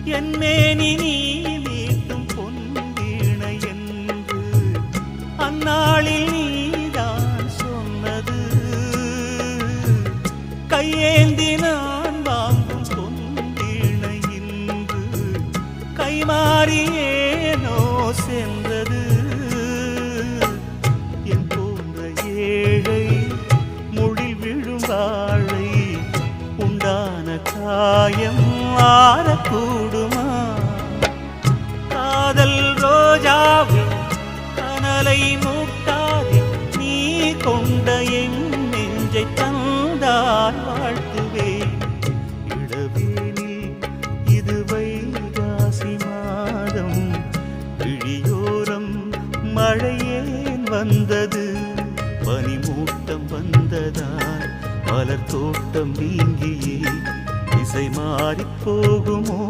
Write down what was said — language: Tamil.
என் மேனி நீ மீட்டும் பொன்வீணை என்று அந்நாளில் நீதான் சொன்னது. கையேந்தி நான் வாங்கும் பொன்வீணை இன்று கைமாறியேனோ சென்றது. என் போன்ற ஏழை முழில் விழும் வாழை உண்டான காயம் ஆறக்கூடுமா? காதல் ரோஜாவே கனலை மூட்டாதே, நீ கொண்ட என் நெஞ்சை தந்தால் வாழ்த்துவேன். இளவேனில் இது வைகாசி மாதம், விழியோரம் மழையேன் வந்தது. பனிமூட்டம் வந்ததால் மலர் தோட்டம் நீங்கியே திசை மாறிப் போகுமோ?